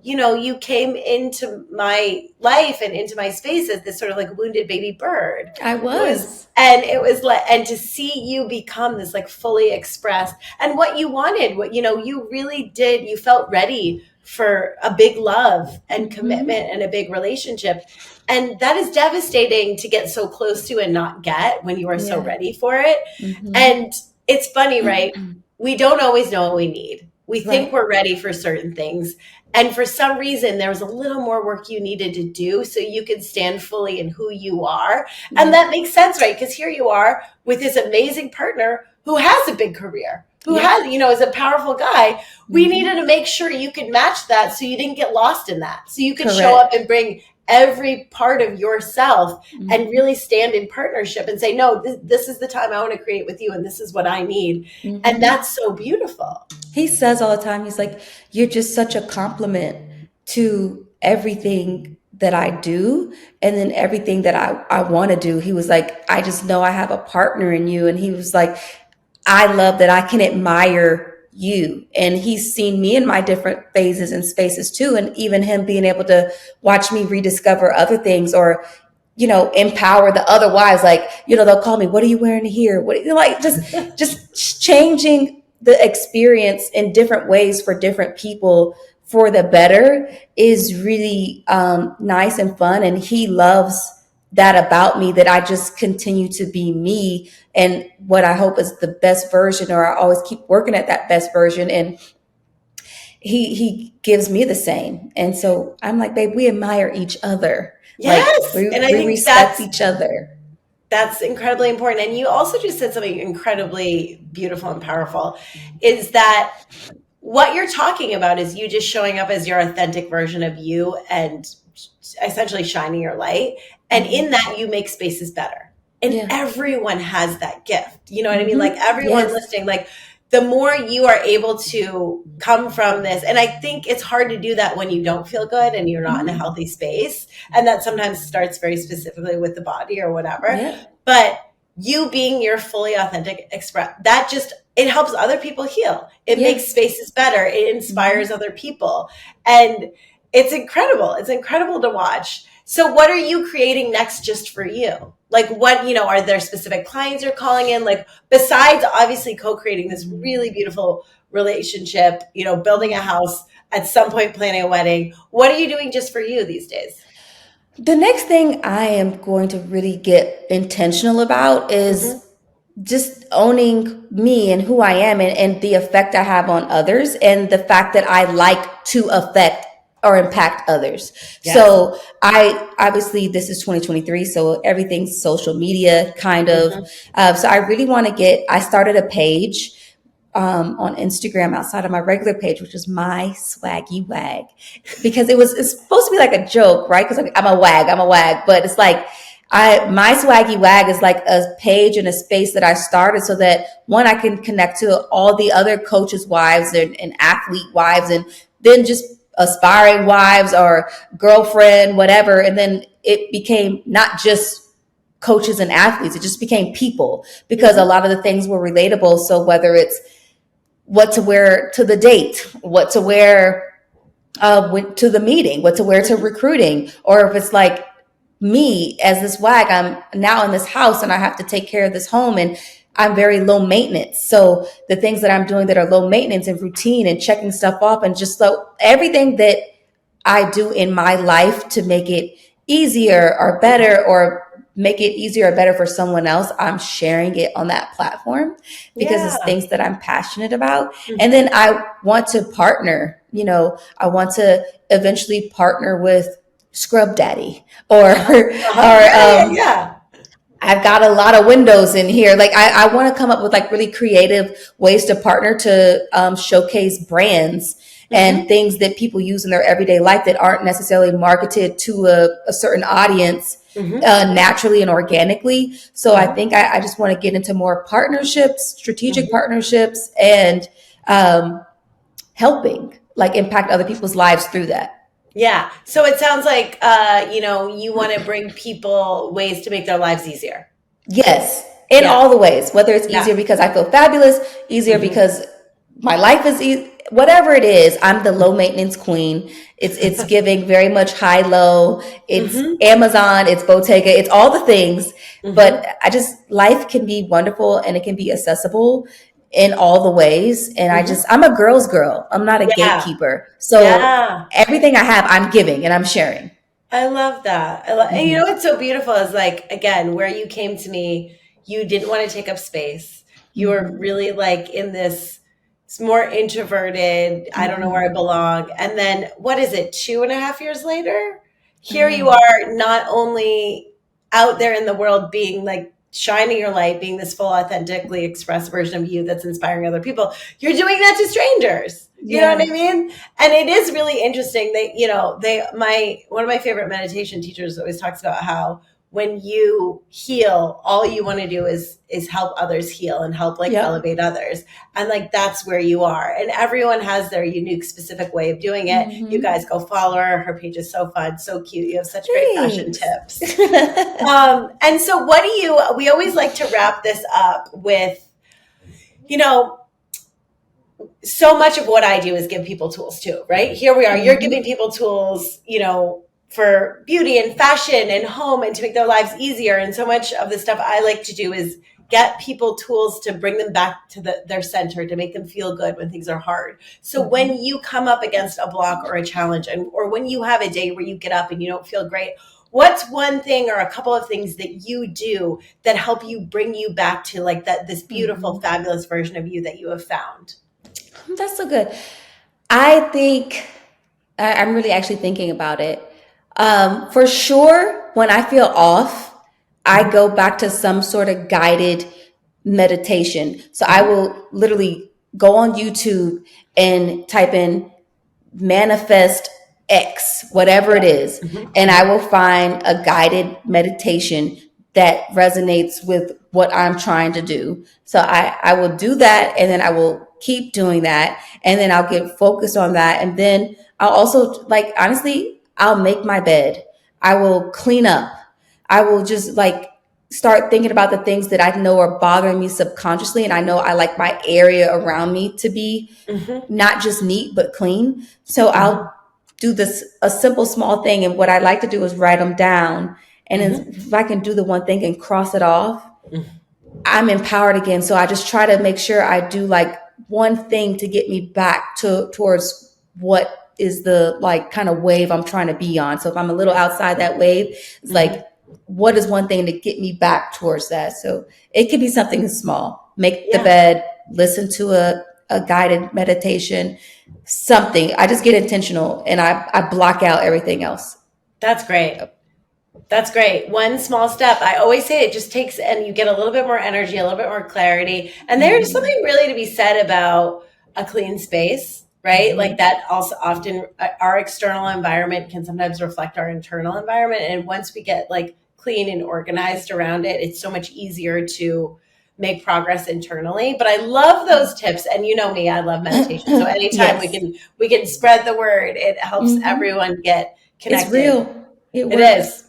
you know, you came into my life and into my space as this sort of like wounded baby bird. I was. And it was like, and to see you become this like fully expressed and what you wanted, what, you know, you really did, you felt ready for a big love and commitment and a big relationship. And that is devastating to get so close to and not get when you are so ready for it. And it's funny, right? We don't always know what we need. We think we're ready for certain things. And for some reason, there was a little more work you needed to do so you could stand fully in who you are. And that makes sense, right? Because here you are with this amazing partner who has a big career, who has, you know, is a powerful guy. We needed to make sure you could match that so you didn't get lost in that. So you could show up and bring every part of yourself and really stand in partnership and say, no, this is the time I want to create with you, and this is what I need. And that's so beautiful. He says all the time, he's like, you're just such a compliment to everything that I do, and then everything that I want to do. He was like, I just know I have a partner in you. And he was like, I love that I can admire you. And he's seen me in my different phases and spaces too. And even him being able to watch me rediscover other things, or, you know, empower the other wives. Like, you know, they'll call me, what are you wearing here? What, you know, like just changing the experience in different ways for different people for the better is really nice and fun. And he loves that about me, that I just continue to be me and what I hope is the best version, or I always keep working at that best version. And he gives me the same. And so I'm like, babe, we admire each other. Yes. Like, and I think respect each other. That's incredibly important. And you also just said something incredibly beautiful and powerful, is that what you're talking about is you just showing up as your authentic version of you and essentially shining your light. And in that, you make spaces better. And everyone has that gift. You know what I mean? Like everyone listening, like the more you are able to come from this, and I think it's hard to do that when you don't feel good and you're not in a healthy space. And that sometimes starts very specifically with the body or whatever. Yeah. But you being your fully authentic express, that just, it helps other people heal. It makes spaces better. It inspires other people. And it's incredible. It's incredible to watch. So what are you creating next just for you? Like what, you know, are there specific clients you're calling in? Like besides obviously co-creating this really beautiful relationship, you know, building a house, at some point planning a wedding, what are you doing just for you these days? The next thing I am going to really get intentional about is just owning me and who I am, and the effect I have on others, and the fact that I like to affect or impact others. Yes. So I, obviously this is 2023, so everything's social media kind of. So I really want to I started a page on Instagram outside of my regular page, which is my swaggy wag, because it's supposed to be like a joke, right? Because I'm a wag, but it's like my swaggy wag is like a page and a space that I started so that one, I can connect to all the other coaches' wives and athlete wives, and then just aspiring wives or girlfriend, whatever. And then it became not just coaches and athletes, it just became people, because a lot of the things were relatable. So whether it's what to wear to the date, what to wear to the meeting, what to wear to recruiting, or if it's like me as this WAG, I'm now in this house and I have to take care of this home and I'm very low maintenance. So the things that I'm doing that are low maintenance and routine and checking stuff off and just so everything that I do in my life to make it easier or better or make it easier or better for someone else, I'm sharing it on that platform because it's Yeah. things that I'm passionate about. And then I want to partner, I want to eventually partner with Scrub Daddy or Yeah, yeah. I've got a lot of windows in here. Like I want to come up with like really creative ways to partner to showcase brands and things that people use in their everyday life that aren't necessarily marketed to a certain audience naturally and organically. So I think I just want to get into more partnerships, strategic partnerships, and helping like impact other people's lives through that. Yeah. So it sounds like, you want to bring people ways to make their lives easier. Yes, in Yeah. all the ways, whether it's Yeah. easier because I feel fabulous, easier because my life is easy, whatever it is, I'm the low maintenance queen. It's giving very much high low. It's Amazon, it's Bottega, it's all the things. But I just life can be wonderful and it can be accessible in all the ways. And I'm a girl's girl. I'm not a Yeah. gatekeeper. So Yeah. everything I have, I'm giving and I'm sharing. I love that. And you know what's so beautiful is like, again, where you came to me, you didn't want to take up space. You were really like in this more introverted, I don't know where I belong. And then what is it, 2.5 years later? Here you are, not only out there in the world being like shining your light, being this full, authentically expressed version of you that's inspiring other people. You're doing that to strangers. You know what I mean? And it is really interesting. One of my favorite meditation teachers always talks about how when you heal, all you want to do is help others heal and help like elevate others. And like that's where you are. And everyone has their unique, specific way of doing it. You guys go follow her. Her page is so fun, so cute. You have such great fashion tips. And so we always like to wrap this up with, so much of what I do is give people tools too, right? Here we are, you're giving people tools, for beauty and fashion and home and to make their lives easier. And so much of the stuff I like to do is get people tools to bring them back to their center, to make them feel good when things are hard. So when you come up against a block or a challenge, or when you have a day where you get up and you don't feel great, what's one thing or a couple of things that you do that help you bring you back to like this beautiful, fabulous version of you that you have found? That's so good. I think I'm really actually thinking about it. For sure, when I feel off, I go back to some sort of guided meditation. So I will literally go on YouTube and type in manifest X, whatever it is, and I will find a guided meditation that resonates with what I'm trying to do. So I will do that and then I will keep doing that and then I'll get focused on that. And then I'll also like, honestly, I'll make my bed. I will clean up. I will just like start thinking about the things that I know are bothering me subconsciously. And I know I like my area around me to be not just neat, but clean. So I'll do a simple small thing. And what I like to do is write them down. And if I can do the one thing and cross it off, I'm empowered again. So I just try to make sure I do like one thing to get me back towards what is the like kind of wave I'm trying to be on. So if I'm a little outside that wave, it's like, what is one thing to get me back towards that? So it could be something small. Make the bed, listen to a guided meditation, something. I just get intentional and I block out everything else. That's great. That's great. One small step. I always say it just takes, and you get a little bit more energy, a little bit more clarity. And there's something really to be said about a clean space, right? Like that also often our external environment can sometimes reflect our internal environment. And once we get like clean and organized around it, it's so much easier to make progress internally. But I love those tips. And you know me, I love meditation. So anytime we can spread the word, it helps everyone get connected. It's real. It is.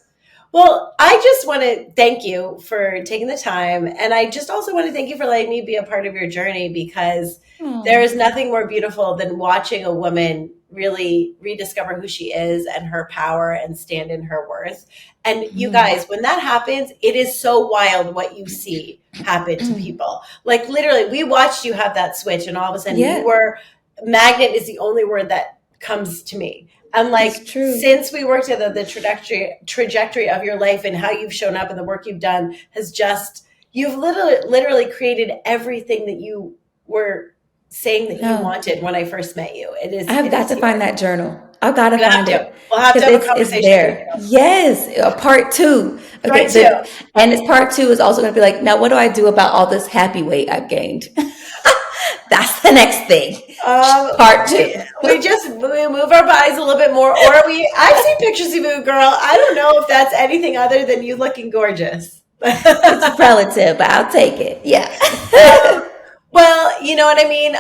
Well, I just want to thank you for taking the time. And I just also want to thank you for letting me be a part of your journey, because there Oh, is nothing more beautiful than watching a woman really rediscover who she is and her power and stand in her worth. And you mm. guys, when that happens, it is so wild what you see happen to people. Like literally, we watched you have that switch, and all of a sudden you Yeah, were magnet is the only word that comes to me. And it's like true. since we worked together, the trajectory of your life and how you've shown up and the work you've done has just you've literally created everything that you were saying that you No, wanted when I first met you. I It have got is to find here. that journal. I've got to You have find to. it We'll have to because have a it's conversation with there. you. Yes, a part two. Try Okay, to. and it's part two is also going to be like, now what do I do about all this happy weight I've gained? That's the next thing. Part We two. we move our bodies a little bit more, or we. I've seen pictures of you, girl. I don't know if that's anything other than you looking gorgeous. It's relative, but I'll take it. Yeah. Um, well, you know what I mean.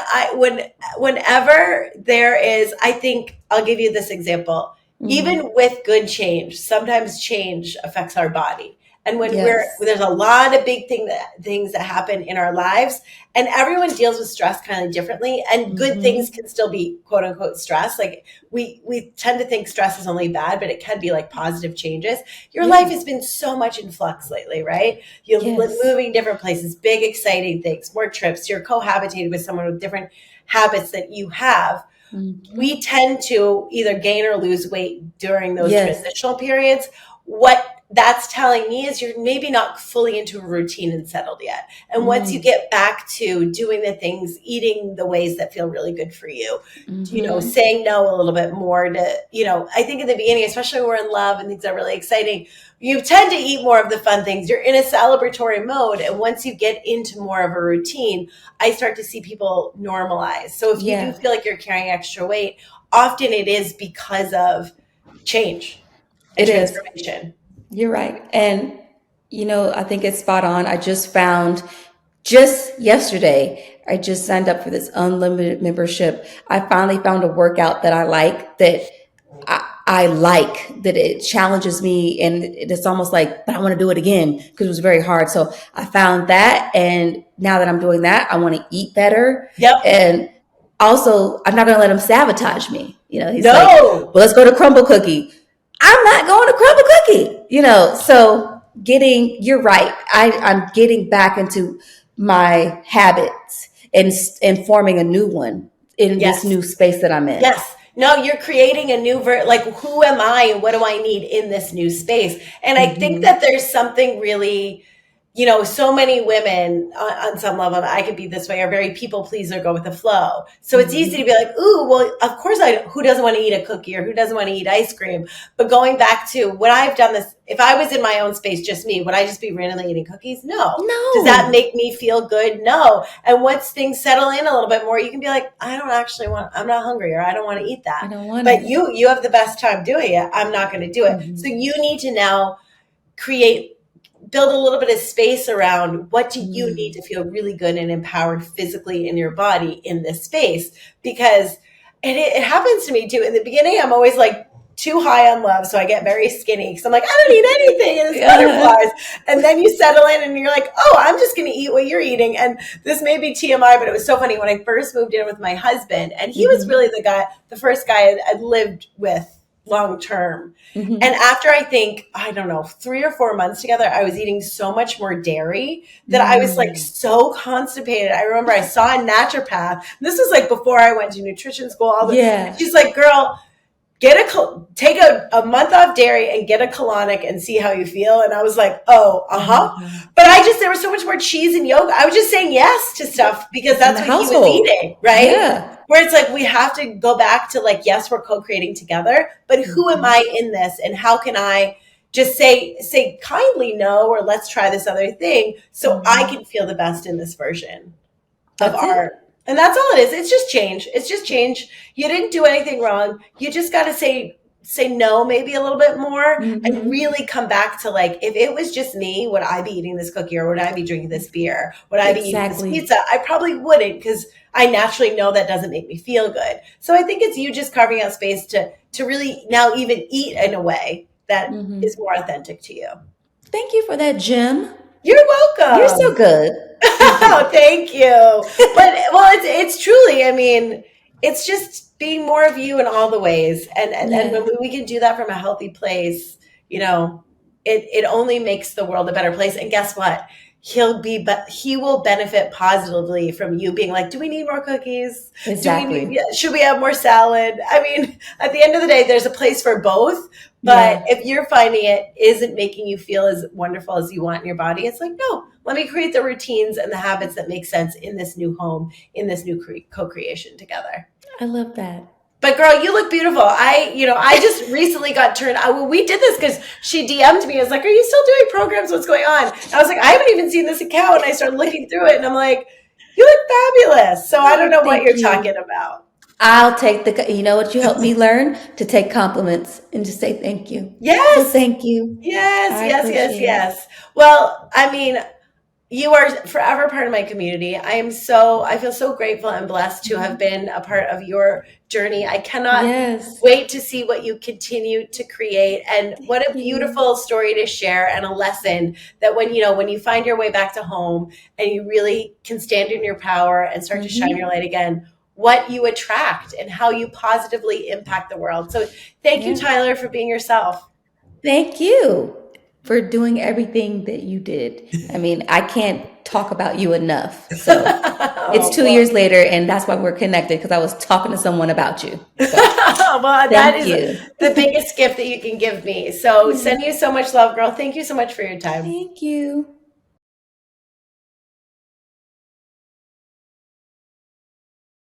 Whenever there is, I think I'll give you this example. Mhm. Even with good change, sometimes change affects our body. And Yes. there's a lot of things that happen in our lives, and everyone deals with stress kind of differently. And good things Hmm. can still be quote unquote stress. Like we tend to think stress is only bad, but it can be like positive changes. Your life Yeah. has been so much in flux lately, right? You're Yes. moving different places, big, exciting things, more trips. You're cohabitating with someone with different habits that you have. Hmm. We tend to either gain or lose weight during those Yes. transitional periods. What that's telling me is you're maybe not fully into a routine and settled yet. And once you Mm. get back to doing the things, eating the ways that feel really good for you, Hmm. saying no a little bit more to, I think in the beginning, especially when we're in love and things are really exciting, you tend to eat more of the fun things. You're in a celebratory mode. And once you get into more of a routine, I start to see people normalize. So if you do Yeah, feel like you're carrying extra weight, often it is because of change and it is. transformation. You're right. And, I think it's spot on. I just found just yesterday, I just signed up for this unlimited membership. I finally found a workout that I like, that I like, that it challenges me. And it's almost like, but I want to do it again because it was very hard. So I found that. And now that I'm doing that, I want to eat better. Yep. And also, I'm not going to let him sabotage me. He's like, No. well, let's go to Crumble Cookie. I'm not going to Crumble Cookie, so you're right. I'm getting back into my habits and forming a new one in this Yes. new space that I'm in. Yes. No, you're creating a new like who am I and what do I need in this new space? And I think Hmm. that there's something really, so many women on some level, I could be this way, are very people pleaser, go with the flow. So it's easy to Hmm. be like, ooh, well, of course who doesn't want to eat a cookie or who doesn't want to eat ice cream? But going back to when I've done this, if I was in my own space, just me, would I just be randomly eating cookies? No. Does that No, make me feel good? No. And once things settle in a little bit more, you can be like, I'm not hungry, or I don't want to eat I that. don't want But it. you have the best time doing it. I'm not going to do it. So Hmm. you need to now create build a little bit of space around what do you need Hmm. to feel really good and empowered physically in your body in this space, because it happens to me too. In the beginning, I'm always like too high on love, so I get very skinny because I'm like, I don't need anything and it's Yeah. butterflies. And then you settle in and you're like, oh, I'm just going to eat what you're eating. And this may be TMI, but it was so funny when I first moved in with my husband, and he was Hmm. really the first guy I'd lived with long term. And Hmm. after I think, I don't know, 3 or 4 months together, I was eating so much more dairy that I was like Mm. so constipated. I remember I saw a naturopath. This was like before I went to nutrition school. Yeah. She's like, girl, take a month off dairy and get a colonic and see how you feel. And I was like, oh, Oh my uh-huh. God. But there was so much more cheese and yogurt. I was just saying yes to stuff because It's in that's the what he was household. eating, right? Yeah. Where it's like we have to go back to like, yes, we're co-creating together, but who am Hmm. I in this, and how can I just say kindly no, or let's try this other thing so I Hmm. can feel the best in this version of That's it. art. And that's all it is. It's just change. It's just change. You didn't do anything wrong. You just got to say no maybe a little bit more, and Hmm. really come back to like, if it was just me, would I be eating this cookie, or would I be drinking this beer? Would I be eating this Exactly. pizza? I probably wouldn't, because I naturally know that doesn't make me feel good. So I think it's you just carving out space to really now even eat in a way that Hmm. is more authentic to you. Thank you for that, Jim. You're You're so welcome. good. Thank Oh, you. thank you. But well, it's truly, I mean, it's just being more of you in all the ways. And when Yeah. we can do that from a healthy place, you know, it only makes the world a better place. And guess what? But he will benefit positively from you being like, do we need more cookies? Do we need, Exactly. yeah, should we have more salad? I mean, at the end of the day, there's a place for both. But Yeah. if you're finding it isn't making you feel as wonderful as you want in your body, it's like, no, let me create the routines and the habits that make sense in this new home, in this new co-creation together. I love that. But girl, you look beautiful. I just recently got turned. We did this because she DM'd me. I was like, "Are you still doing programs? What's going on?" And I was like, "I haven't even seen this account." And I started looking through it, and I'm like, "You look fabulous." So I don't Oh, know what thank you're talking you. about. I'll take you know what you helped me learn? To take compliments and just say thank you. So Yes, thank you. yes, I yes, yes, appreciate it. yes. Well, I mean, you are forever part of my community. I feel so grateful and blessed to have Mhm. been a part of your journey. I cannot Yes. wait to see what you continue to create, and what Thank a you. beautiful story to share, and a lesson that when you find your way back to home and you really can stand in your power and start to shine your Hmm. light again, what you attract and how you positively impact the world. So thank you, Yeah. Tyler, for being yourself. Thank you for doing everything that you did. I mean, I can't talk about you enough. So it's Oh, 2 years well. later, and that's why we're connected because I was talking to someone about you. So Well, that thank is you. the biggest gift that you can give me. So Yeah. send you so much love, girl. Thank you so much for your time. Thank you.